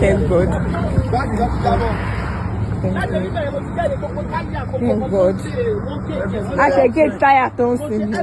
Thank God. Thank God. I should get tired of seeing.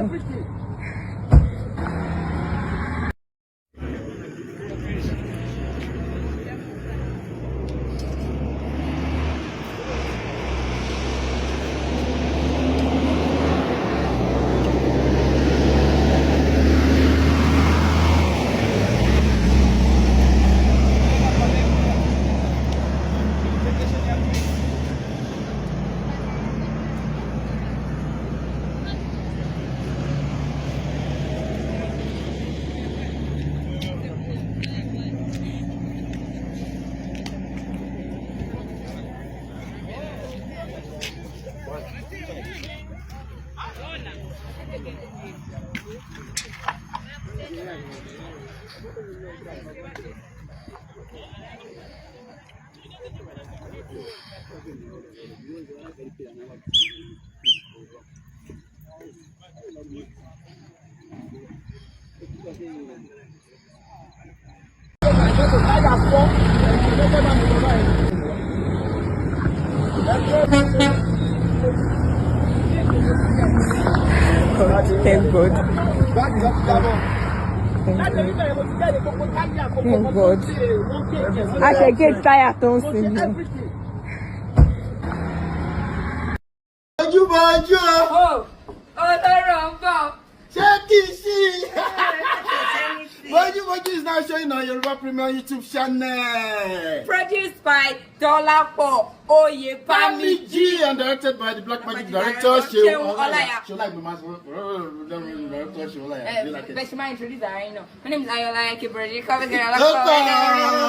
Thank God. Thank God. I should get tired of seeing. Oh, Check it, Boju is now showing on Yoruba Premium YouTube channel. produced by Dolapo Oyebamiji And directed by the Black Magic director, Shehu Olaiya. She like the master director, Shehu Olaiya. Let's introduce her, My name is AYO OLAIYA ATI.